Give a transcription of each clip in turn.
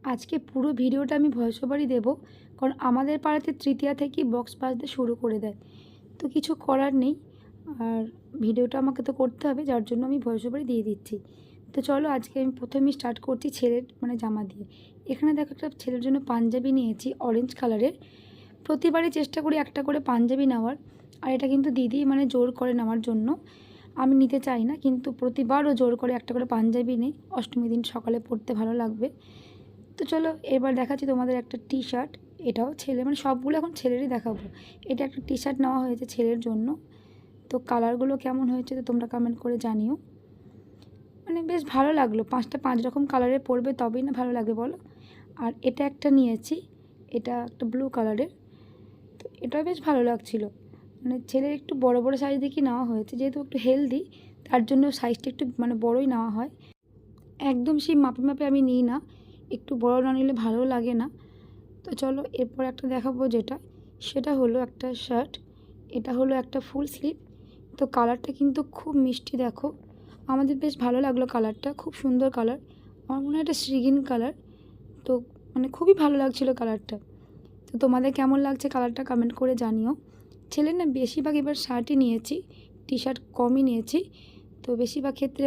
আজকে পুরো ভিডিওটা আমি ভয়েস ওভারই দেবো, কারণ আমাদের পাড়াতে তৃতীয়া থেকেই বক্স বাজতে শুরু করে দেয়। তো কিছু করার নেই, আর ভিডিওটা আমাকে তো করতে হবে, যার জন্য আমি ভয়েস ওভারই দিয়ে দিচ্ছি। তো চলো, আজকে আমি প্রথমেই স্টার্ট করছি ছেলের জামা দিয়ে। এখানে দেখো, একটা ছেলের জন্য পাঞ্জাবি নিয়েছি অরেঞ্জ কালারের। প্রতিবারই চেষ্টা করি একটা করে পাঞ্জাবি নেওয়ার, আর এটা কিন্তু দিদি জোর করে নেওয়ার জন্য। আমি নিতে চাই না, কিন্তু প্রতিবারও জোর করে একটা করে পাঞ্জাবি নেই, অষ্টমী দিন সকালে পরতে ভালো লাগবে। তো চলো, এবার দেখাচ্ছি তোমাদের একটা টি শার্ট। এটাও ছেলে, সবগুলো এখন ছেলেরই দেখাবো। এটা একটা টি শার্ট নেওয়া হয়েছে ছেলের জন্য। তো কালারগুলো কেমন হয়েছে তো তোমরা কমেন্ট করে জানিও। বেশ ভালো লাগলো, 5 রকম কালারে পরবে তবেই না ভালো লাগবে বলো। আর এটা একটা নিয়েছি, এটা একটা ব্লু কালারের। তো এটা বেশ ভালো লাগছিলো। ছেলের একটু বড় বড় সাইজ দেখি নেওয়া হয়েছে, যেহেতু একটু হেলদি, তার জন্য সাইজটা একটু বড়ই নেওয়া হয়। একদম সেই মাপে মাপে আমি নিই না, একটু বড় না নিলে ভালো লাগে না। তো চলো, এরপর একটা দেখাবো, সেটা হলো একটা শার্ট। এটা হলো একটা ফুল স্লিভ। তো কালারটা কিন্তু খুব মিষ্টি, দেখো আমাদের বেশ ভালো লাগলো কালারটা, খুব সুন্দর কালার। আমার মনে হয় এটা শ্রীগিন কালার। তো খুবই ভালো লাগছিলো কালারটা। তো তোমাদের কেমন লাগছে কালারটা কমেন্ট করে জানিও। ছেলের বেশিরভাগ এবার শার্টই নিয়েছি, টি শার্ট কমই নিয়েছি। তো বেশিরভাগ ক্ষেত্রে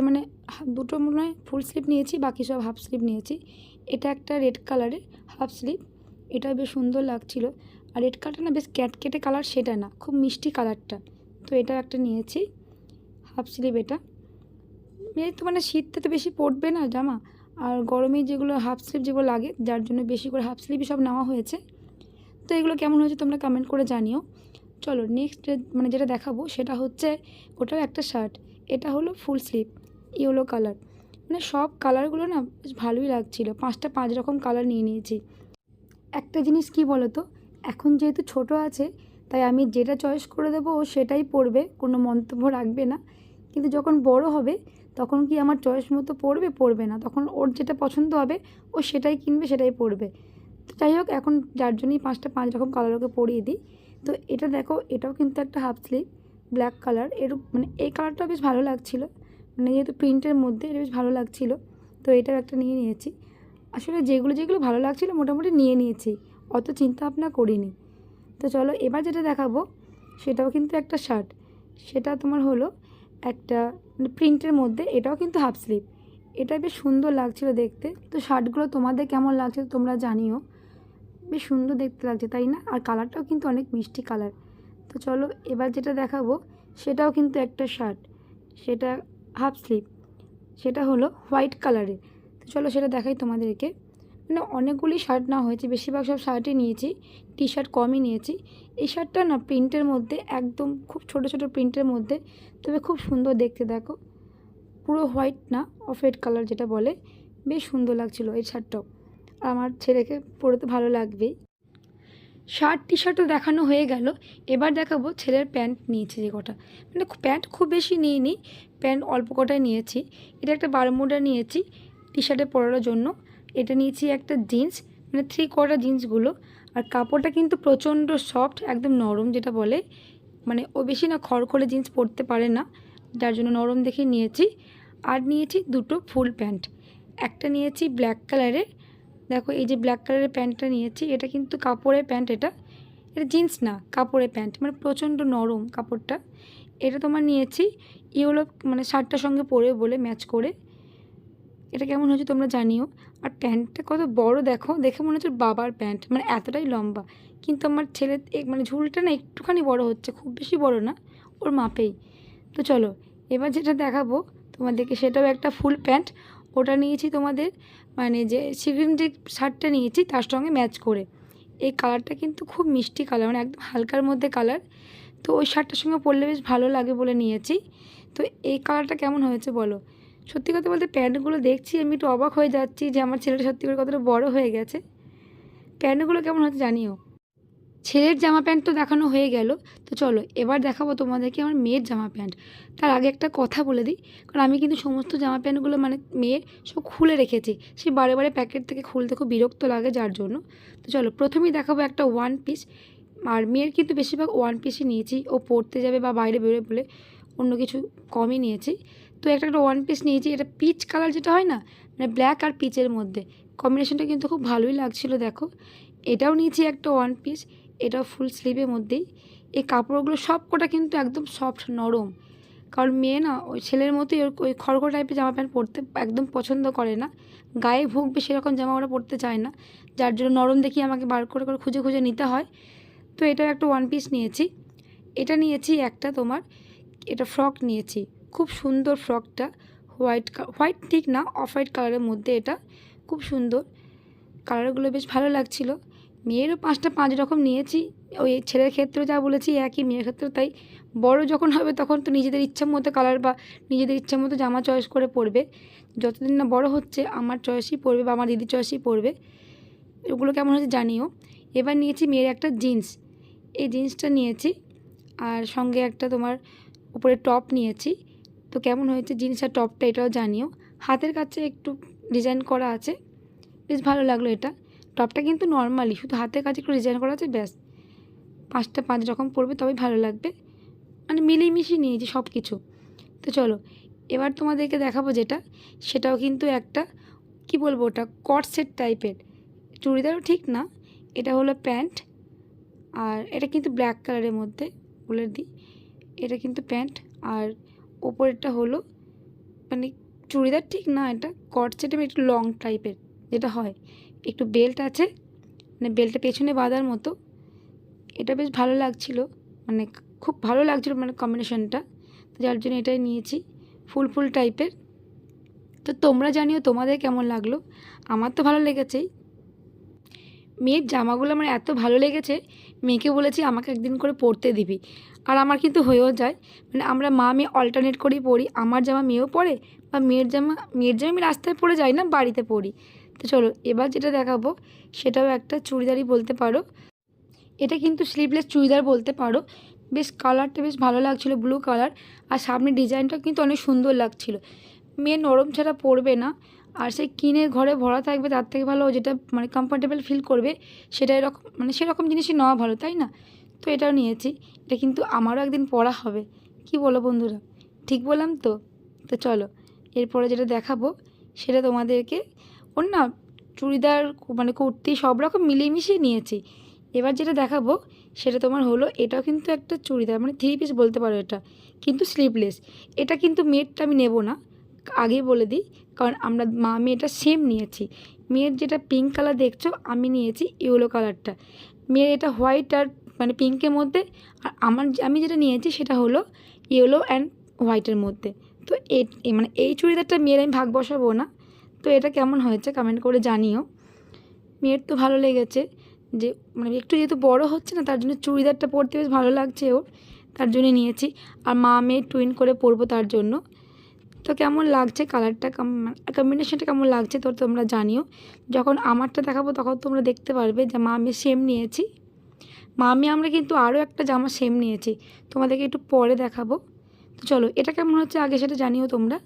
দুটো মনে হয় ফুল স্লিভ নিয়েছি, বাকি সব হাফ স্লিভ নিয়েছি। এটা একটা রেড কালারের হাফ স্লিভ, এটা বেশ সুন্দর লাগছিল। আর রেড কালারটা বেশ ক্যাটকেটে কালার, সেটা না, খুব মিষ্টি কালারটা। তো এটাও একটা নিয়েছি হাফ স্লিভ। এটা যেহেতু শীততে তো বেশি পরবে না জামা, আর গরমে যেগুলো হাফ স্লিভ যেগুলো লাগে, যার জন্য বেশি করে হাফ স্লিভই সব নেওয়া হয়েছে। তো এগুলো কেমন হয়েছে তোমরা কমেন্ট করে জানিও। চলো নেক্সট যেটা দেখাবো সেটা হচ্ছে, ওটাও একটা শার্ট। এটা হলো ফুল স্লিভ, ইয়েলো কালার। সব কালারগুলো না বেশ ভালোই লাগছিলো। 5 রকম কালার নিয়ে নিয়েছি। একটা জিনিস কি বলো তো, এখন যেহেতু ছোট আছে, তাই আমি যেটা চয়েস করে দেবো ও সেটাই পরবে, কোনো মন্তব্য রাখবে না। কিন্তু যখন বড় হবে, তখন কি আমার চয়েস মতো পরবে না, তখন ওর যেটা পছন্দ হবে ও সেটাই কিনবে, সেটাই পরবে। তো যাই হোক, এখন যার জন্যই 5 রকম কালার ওকে পরিয়ে দিই। তো এটা দেখো, এটাও কিন্তু একটা হাফ স্লিভ, ব্ল্যাক কালার। এর এই কালারটা বেশ ভালো লাগছিলো, যেহেতু প্রিন্টের মধ্যে এটা বেশ ভালো লাগছিলো। তো এটাও একটা নিয়ে নিয়েছি। আসলে যেগুলো যেগুলো ভালো লাগছিলো মোটামুটি নিয়ে নিয়েছি, অত চিন্তা ভাবনা করিনি। তো চলো, এবার যেটা দেখাবো সেটাও কিন্তু একটা শার্ট। সেটা তোমার হলো একটা প্রিন্টের মধ্যে, এটাও কিন্তু হাফ স্লিভ। এটা বেশ সুন্দর লাগছিলো দেখতে। তো শার্টগুলো তোমাদের কেমন লাগছে তোমরা জানিও। বেশ সুন্দর দেখতে লাগছে, তাই না? আর কালারটাও কিন্তু অনেক মিষ্টি কালার। তো চলো, এবার যেটা দেখাবো সেটাও কিন্তু একটা শার্ট। সেটা হাফ স্লিভ, সেটা হলো হোয়াইট কালারের। তো চলো সেটা দেখাই তোমাদেরকে। অনেকগুলি শার্ট নেওয়া হয়েছে, বেশিরভাগ সব শার্টই নিয়েছি, টি শার্ট কমই নিয়েছি। এই শার্টটা না প্রিন্টের মধ্যে, একদম খুব ছোট ছোট প্রিন্টের মধ্যে, তবে খুব সুন্দর দেখতে। দেখো, পুরো হোয়াইট না, অফ হোয়াইট কালার যেটা বলে, বেশ সুন্দর লাগছিলো এই শার্টটাও। আর আমার ছেলেকে পরে তো ভালো লাগবেই। শার্ট টি শার্টও দেখানো হয়ে গেল। এবার দেখাবো ছেলের প্যান্ট নিয়েছি যে কটা। প্যান্ট খুব বেশি নিইনি, প্যান্ট অল্প কটাই নিয়েছি। এটা একটা বারমুডা নিয়েছি টি শার্টে পরার জন্য। এটা নিয়েছি একটা জিন্স, 3/4 জিন্সগুলো। আর কাপড়টা কিন্তু প্রচণ্ড সফট, একদম নরম যেটা বলে। ও বেশি না খড়খড়ে জিন্স পরতে পারে না, যার জন্য নরম দেখে নিয়েছি। আর নিয়েছি দুটো ফুল প্যান্ট। একটা নিয়েছি ব্ল্যাক কালারের, দেখো এই যে ব্ল্যাক কালারের প্যান্টটা নিয়েছি, এটা কিন্তু কাপড়ের প্যান্ট। এটা জিন্স না, কাপড়ের প্যান্ট, প্রচণ্ড নরম কাপড়টা। এটা তোমার নিয়েছি ইয়েলো, শার্টটার সঙ্গে পরে বলে ম্যাচ করে। এটা কেমন হয়েছে তোমরা জানিও। আর প্যান্টটা কত বড় দেখো, দেখে মনে হচ্ছে বাবার প্যান্ট, এতটাই লম্বা। কিন্তু আমার ছেলে ঝুলটা না একটুখানি বড় হচ্ছে, খুব বেশি বড় না, ওর মাপেই। তো চলো, এবার যেটা দেখাবো তোমাদেরকে সেটাও একটা ফুল প্যান্ট। ওটা নিয়েছি তোমাদের যে সিগ্রিন যে শার্টটা নিয়েছি তার সঙ্গে ম্যাচ করে। এই কালারটা কিন্তু খুব মিষ্টি কালার, একদম হালকার মধ্যে কালার। তো ওই শার্টটার সঙ্গে পরলে বেশ ভালো লাগে বলে নিয়েছি। তো এই কালারটা কেমন হয়েছে বলো। সত্যি কথা বলতে প্যান্টগুলো দেখছি আমি একটু অবাক হয়ে যাচ্ছি যে আমার ছেলেটা সত্যি করে কতটা বড় হয়ে গেছে। প্যান্টগুলো কেমন হচ্ছে জানিও। ছেলের জামা প্যান্ট তো দেখানো হয়ে গেল। তো চলো, এবার দেখাবো তোমাদেরকে আমার মেয়ের জামা প্যান্ট। তার আগে একটা কথা বলে দিই, কারণ আমি কিন্তু সমস্ত জামা প্যান্টগুলো মেয়ের সব খুলে রেখেছি। সে বারে বারে প্যাকেট থেকে খুলতে খুব বিরক্ত লাগে, যার জন্য। তো চলো, প্রথমেই দেখাবো একটা ওয়ান পিস। আর মেয়ের কিন্তু বেশিরভাগ ওয়ান পিসই নিয়েছি, ও পড়তে যাবে বা বাইরে বেরোবে বলে অন্য কিছু কমই নিয়েছি। তো একটা ওয়ান পিস নিয়েছি, এটা পিচ কালার যেটা হয় না, ব্ল্যাক আর পিচের মধ্যে, কম্বিনেশনটা কিন্তু খুব ভালোই লাগছিলো। দেখো, এটাও নিয়েছি একটা ওয়ান পিস, এটাও ফুল স্লিভের মধ্যেই। এই কাপড়গুলো সব কটা কিন্তু একদম সফট নরম, কারণ মেয়ে না ওই ছেলের মতোই ওই খড়খড় টাইপের জামা প্যান্ট পরতে একদম পছন্দ করে না, গায়ে ভুগবে সেরকম জামা ওরা পরতে চায় না, যার জন্য নরম দেখি আমাকে বার করে করে খুঁজে খুঁজে নিতে হয়। তো এটাও একটা ওয়ান পিস নিয়েছি। এটা নিয়েছি একটা তোমার, এটা ফ্রক নিয়েছি, খুব সুন্দর ফ্রকটা, হোয়াইট ঠিক না, অফ হোয়াইট কালারের মধ্যে। এটা খুব সুন্দর, কালারগুলো বেশ ভালো লাগছিল। মেয়েরও 5 রকম নিয়েছি, ওই ছেলের ক্ষেত্রেও যা বলেছি একই, মেয়ের ক্ষেত্রেও তাই। বড় যখন হবে তখন তো নিজেদের ইচ্ছা মতো কালার বা নিজেদের ইচ্ছা মতো জামা চয়েস করে পরবে। যতদিন না বড় হচ্ছে আমার চয়েসই পরবে বা আমার দিদির চয়েসই পরবে। ওগুলো কেমন হচ্ছে জানিও। এবার নিয়েছি মেয়ের একটা জিন্স, এই জিন্সটা নিয়েছি, আর সঙ্গে একটা তোমার উপরে টপ নিয়েছি। তো কেমন হয়েছে জিন্স আর টপটা এটাও জানিও। হাতের কাছে একটু ডিজাইন করা আছে, বেশ ভালো লাগলো এটা। টপটা কিন্তু নর্মালি শুধু হাতের কাছে একটু ডিজাইন করা আছে, ব্যাস। 5 রকম পরবে তবেই ভালো লাগবে, মানে মিলিয়ে মিশিয়ে নিয়েছি সব কিছু। তো চলো এবার তোমাদেরকে দেখাবো যেটা, সেটাও কিন্তু একটা কি বলবো, ওটা কট সেট টাইপের, চুড়িদারও ঠিক না, এটা হলো প্যান্ট। আর এটা কিন্তু ব্ল্যাক কালারের মধ্যে, বলে দিই এটা কিন্তু প্যান্ট, আর ওপরেরটা হলো মানে চুড়িদার ঠিক না, এটা কট সেটের একটু লং টাইপের যেটা হয়, একটু বেল্ট আছে, মানে বেল্টটা পেছনে বাঁধার মতো। এটা বেশ ভালো লাগছিল, মানে খুব ভালো লাগছিলো মানে কম্বিনেশনটা, তো যার জন্য এটাই নিয়েছি, ফুল টাইপের। তো তোমরা জানিও তোমাদের কেমন লাগলো, আমার তো ভালো লেগেছেই। মেয়ের জামাগুলো আমার এত ভালো লেগেছে, মেয়েকে বলেছি আমাকে একদিন করে পরতে দিবি, আর আমার কিন্তু হয়েও যায়, মানে আমরা মা মেয়ে অল্টারনেট করেই পরি, আমার জামা মেয়েও পরে, বা মেয়ের জামা আমি রাস্তায় পরে যাই না, বাড়িতে পরি। তো চলো এবার যেটা দেখাবো সেটাও একটা চুড়িদারই বলতে পারো, এটা কিন্তু স্লিভলেস চুড়িদার বলতে পারো। বেশ কালারটা বেশ ভালো লাগছিলো, ব্লু কালার, আর সামনে ডিজাইনটাও কিন্তু অনেক সুন্দর লাগছিলো। মেয়ে নরম ছাড়া পরবে না, আর সে কিনে ঘরে ভরা থাকবে, তার থেকে ভালো যেটা মানে কমফর্টেবল ফিল করবে সেটা এরকম, মানে সেরকম জিনিসই নেওয়া ভালো, তাই না? তো এটাও নিয়েছি, এটা কিন্তু আমারও একদিন পরা হবে, কি বলো বন্ধুরা, ঠিক বললাম তো? তো চলো এরপরে যেটা দেখাবো সেটা তোমাদেরকে, ওর না চুড়িদার মানে কুর্তি সব রকম মিলিয়ে মিশিয়ে নিয়েছি। এবার যেটা দেখাবো সেটা তোমার হলো, এটাও কিন্তু একটা চুড়িদার, মানে 3 পিস বলতে পারো, এটা কিন্তু স্লিভলেস। এটা কিন্তু মেয়েরটা আমি নেব না, আগেই বলে দিই, কারণ আমরা মা মেয়ে এটা সেম নিয়েছি। মেয়ের যেটা পিঙ্ক কালার দেখছো, আমি নিয়েছি ইয়েলো কালারটা। মেয়ের এটা হোয়াইট আর মানে পিঙ্কের মধ্যে, আর আমি যেটা নিয়েছি সেটা হলো ইয়েলো অ্যান্ড হোয়াইটের মধ্যে। তো মানে এই চুড়িদারটা মেয়ের আমি ভাগ বসাবো না। তো এটা কেমন হয়েছে কমেন্ট করে জানিও। মেয়ের তো ভালো লেগেছে, যে মানে একটু যেহেতু বড় হচ্ছে না, তার জন্য চুড়িদারটা পরতে বেশ ভালো লাগছে ওর, তার জন্য নিয়েছি। আর মা মেয়ে টুইন করে পরবো তার জন্য। তো কেমন লাগছে কালারটা, কম্বিনেশনটা কেমন লাগছে তো তোমরা জানিও। যখন আমারটা দেখাবো তখন তোমরা দেখতে পারবে যে মা মেয়ে সেম নিয়েছি। মা মেয়ে আমরা কিন্তু আরও একটা জামা সেম নিয়েছি, তোমাদেরকে একটু পরে দেখাবো। তো চলো এটা কেমন হচ্ছে আগে সেটা জানিও তোমরা।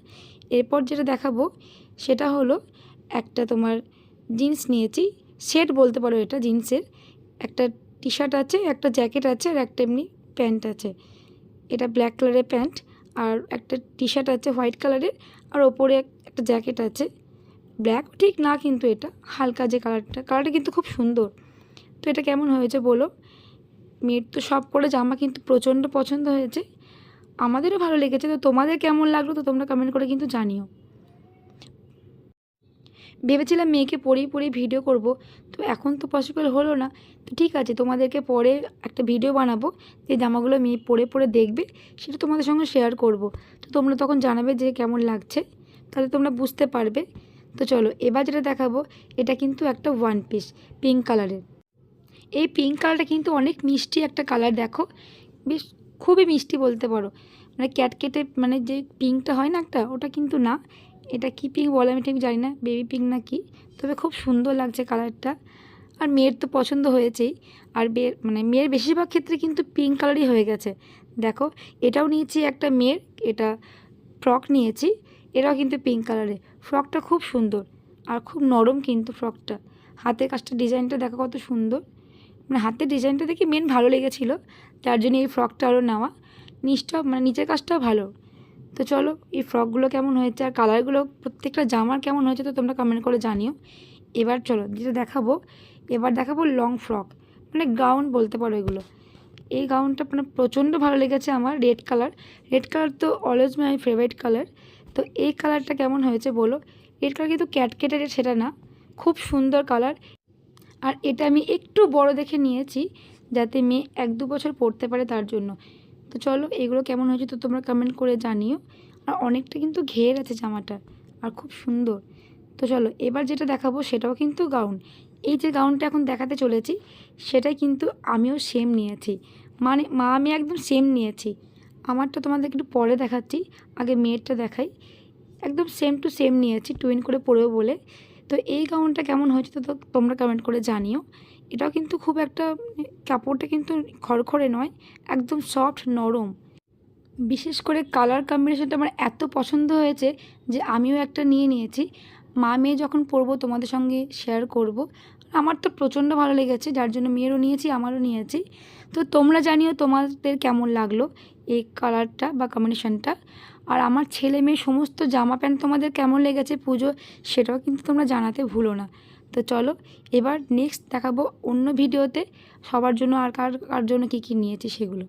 এরপর যেটা দেখাবো সেটা হলো একটা তোমার জিন্স নিয়েছি, সেট বলতে পারো, এটা জিন্সের একটা টি শার্ট আছে, একটা জ্যাকেট আছে, আর একটা এমনি প্যান্ট আছে। এটা ব্ল্যাক কালারের প্যান্ট, আর একটা টি শার্ট আছে হোয়াইট কালারের, আর ওপরে একটা জ্যাকেট আছে। ব্ল্যাক ঠিক না কিন্তু এটা হালকা যে কালারটা কিন্তু খুব সুন্দর। তো এটা কেমন হয়েছে বলো? মেয়ের তো সব পরে জামা কিন্তু প্রচণ্ড পছন্দ হয়েছে, আমাদেরও ভালো লেগেছে। তো তোমাদের কেমন লাগলো তো তোমরা কমেন্ট করে কিন্তু জানিও। ভেবেছিলাম মেয়েকে পরেই ভিডিও করব, তো এখন তো পসিবল হলো না। তো ঠিক আছে, তোমাদেরকে পরে একটা ভিডিও বানাবো, যে জামাগুলো মেয়ে পরে দেখবে, সেটা তোমাদের সঙ্গে শেয়ার করব। তো তোমরা তখন জানাবে যে কেমন লাগছে, তাহলে তোমরা বুঝতে পারবে। তো চলো এবার যেটা দেখাবো, এটা কিন্তু একটা ওয়ান পিস পিঙ্ক কালারের। এই পিঙ্ক কালারটা কিন্তু অনেক মিষ্টি একটা কালার, দেখো বেশ খুবই মিষ্টি বলতে পারো, মানে ক্যাটকেটে মানে যে পিঙ্কটা হয় না একটা, ওটা কিন্তু না। এটা কী পিঙ্ক বলে আমি ঠিক জানি না, বেবি পিঙ্ক না কি, তবে খুব সুন্দর লাগছে কালারটা। আর মেয়ের তো পছন্দ হয়েছেই, আর মানে মেয়ের বেশিরভাগ ক্ষেত্রে কিন্তু পিঙ্ক কালারই হয়ে গেছে। দেখো এটাও নিয়েছি একটা মেয়ের, এটা ফ্রক নিয়েছি, এটাও কিন্তু পিঙ্ক কালারের। ফ্রকটা খুব সুন্দর আর খুব নরম কিন্তু ফ্রকটা, হাতের কাজটা ডিজাইনটা দেখো কত সুন্দর, মানে হাতের ডিজাইনটা দেখে মেন ভালো লেগেছিলো, যার জন্য এই ফ্রকটা আরও নেওয়া। নিচটাও মানে নিচের কাজটাও ভালো। তো চলো এই ফ্রকগুলো কেমন হয়েছে আর কালারগুলো প্রত্যেকটা জামার কেমন হয়েছে তো তোমরা কমেন্ট করে জানিও। এবার চলো যেটা দেখাবো, এবার দেখাবো লং ফ্রক, মানে গাউন বলতে পারো এগুলো। এই গাউনটা মানে প্রচণ্ড ভালো লেগেছে আমার, রেড কালার। রেড কালার তো অলওয়েজ মাই ফেভারিট কালার। তো এই কালারটা কেমন হয়েছে বলো। রেড কালার কিন্তু ক্যাটকেটে রেড সেটা না, খুব সুন্দর কালার। আর এটা আমি একটু বড় দেখে নিয়েছি যাতে মেয়ে 1-2 বছর পরতে পারে তার জন্য। তো চলো এগুলো কেমন হয়েছে তো তোমরা কমেন্ট করে জানিও। আর অনেকটা কিন্তু ঘের আছে জামাটা, আর খুব সুন্দর। তো চলো এবার যেটা দেখাবো সেটাও কিন্তু গাউন। এই যে গাউনটা এখন দেখাতে চলেছি সেটাই কিন্তু আমিও সেম নিয়েছি, মানে আমি একদম সেম নিয়েছি। আমারটা তোমাদের একটু পরে দেখাচ্ছি, আগে মেয়েরটা দেখাই। একদম সেম টু সেম নিয়েছি, টুইন করে পরেও বলে। তো এই গাউনটা কেমন হয়েছে তো তোমরা কমেন্ট করে জানিও। এটাও কিন্তু খুব একটা কাপড়টা কিন্তু খড়খড়ে নয়, একদম সফট নরম। বিশেষ করে কালার কম্বিনেশনটা আমার এত পছন্দ হয়েছে যে আমিও একটা নিয়ে নিয়েছি। মা মেয়ে যখন পরবো তোমাদের সঙ্গে শেয়ার করব। আমার তো প্রচণ্ড ভালো লেগেছে, যার জন্য মেয়েরও নিয়েছি আমারও নিয়েছি। তো তোমরা জানিও তোমাদের কেমন লাগলো এই কালারটা বা কম্বিনেশনটা। আর আমার ছেলে মেয়ে সমস্ত জামা প্যান্ট তোমাদের কেমন লেগেছে পুজো, সেটাও কিন্তু তোমরা জানাতে ভুলো না। তো চলো এবার নেক্সট দেখাবো অন্য ভিডিওতে সবার জন্য আর কার কার জন্য কী কী নিয়েছি সেগুলো।